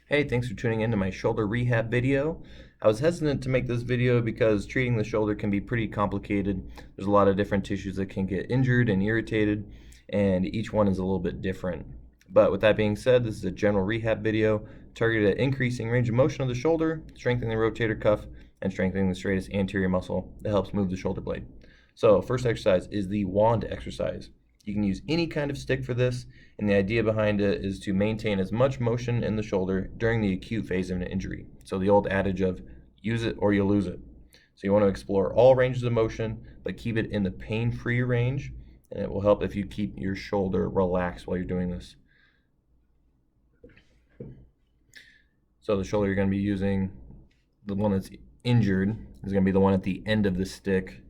Hey, thanks for tuning in to my shoulder rehab video. I was hesitant to make this video because treating the shoulder can be pretty complicated. There's a lot of different tissues that can get injured and irritated, and each one is a little bit different. But with that being said, this is a general rehab video targeted at increasing range of motion of the shoulder, strengthening the rotator cuff, and strengthening the serratus anterior muscle that helps move the shoulder blade. So first exercise is the wand exercise. You can use any kind of stick for this, and the idea behind it is to maintain as much motion in the shoulder during the acute phase of an injury. So the old adage of use it or you lose it. So you want to explore all ranges of motion, but keep it in the pain-free range, and it will help if you keep your shoulder relaxed while you're doing this. So the shoulder you're going to be using, the one that's injured, is going to be the one at the end of the stick.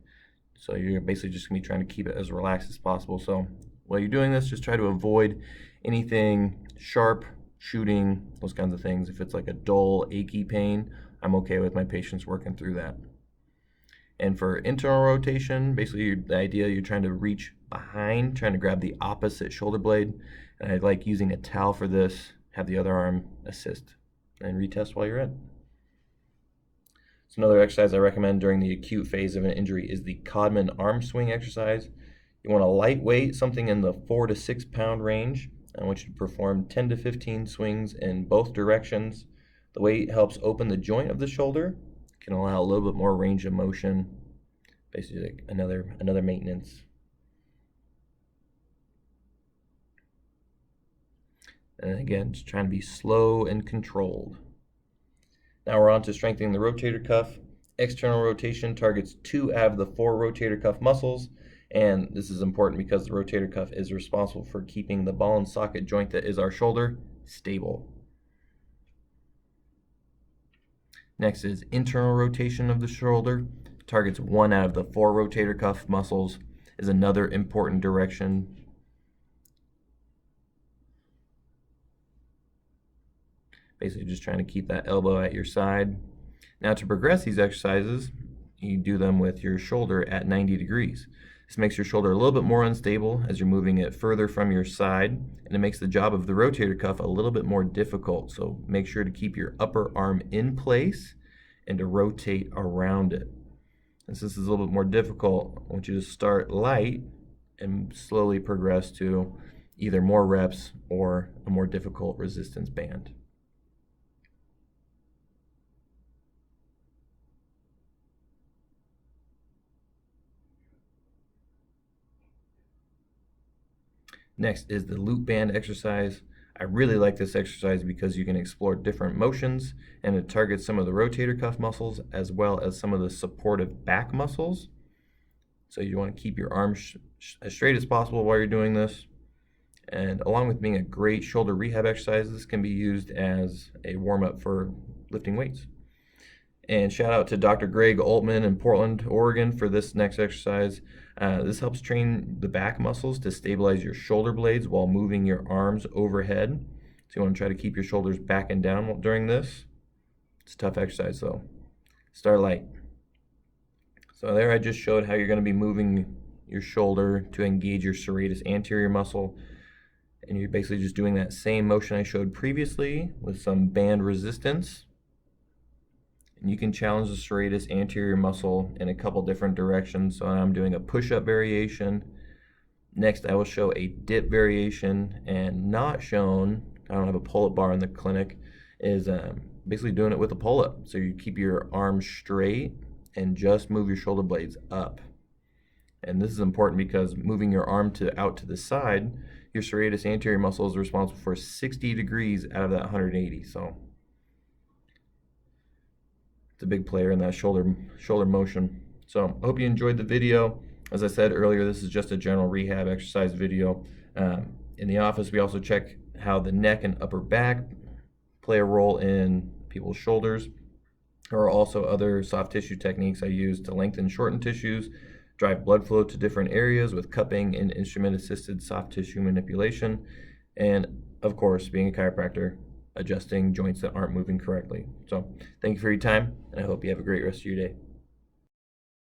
So you're basically just going to be trying to keep it as relaxed as possible. So while you're doing this, just try to avoid anything sharp, shooting, those kinds of things. If it's like a dull, achy pain, I'm okay with my patients working through that. And for internal rotation, basically the idea you're trying to reach behind, trying to grab the opposite shoulder blade. And I like using a towel for this, have the other arm assist, and retest while you're in. So another exercise I recommend during the acute phase of an injury is the Codman Arm Swing exercise. You want a lightweight, something in the 4 to 6 pound range. I want you to perform 10 to 15 swings in both directions. The weight helps open the joint of the shoulder, can allow a little bit more range of motion, basically like another maintenance. And again, just trying to be slow and controlled. Now we're on to strengthening the rotator cuff. External rotation targets 2 out of the 4 rotator cuff muscles, and this is important because the rotator cuff is responsible for keeping the ball and socket joint that is our shoulder stable. Next is internal rotation of the shoulder. Targets 1 out of the 4 rotator cuff muscles, is another important direction. Basically just trying to keep that elbow at your side. Now to progress these exercises, you do them with your shoulder at 90 degrees. This makes your shoulder a little bit more unstable as you're moving it further from your side, and it makes the job of the rotator cuff a little bit more difficult. So make sure to keep your upper arm in place and to rotate around it. Since this is a little bit more difficult, I want you to start light and slowly progress to either more reps or a more difficult resistance band. Next is the loop band exercise. I really like this exercise because you can explore different motions, and it targets some of the rotator cuff muscles as well as some of the supportive back muscles. So you want to keep your arms as straight as possible while you're doing this. And along with being a great shoulder rehab exercise, this can be used as a warm-up for lifting weights. And shout out to Dr. Greg Oltmann in Portland, Oregon for this next exercise. This helps train the back muscles to stabilize your shoulder blades while moving your arms overhead. So you want to try to keep your shoulders back and down during this. It's a tough exercise though. Start light. So there I just showed how you're going to be moving your shoulder to engage your serratus anterior muscle. And you're basically just doing that same motion I showed previously with some band resistance. And you can challenge the serratus anterior muscle in a couple different directions. So I'm doing a push-up variation. Next, I will show a dip variation, and not shown, I don't have a pull-up bar in the clinic, is basically doing it with a pull-up. So you keep your arms straight and just move your shoulder blades up. And this is important because moving your arm out to the side, your serratus anterior muscle is responsible for 60 degrees out of that 180. So it's a big player in that shoulder motion. So I hope you enjoyed the video. As I said earlier, this is just a general rehab exercise video. In the office, we also check how the neck and upper back play a role in people's shoulders. There are also other soft tissue techniques I use to lengthen and shorten tissues, drive blood flow to different areas with cupping and instrument-assisted soft tissue manipulation, and of course, being a chiropractor, adjusting joints that aren't moving correctly. So thank you for your time, and I hope you have a great rest of your day.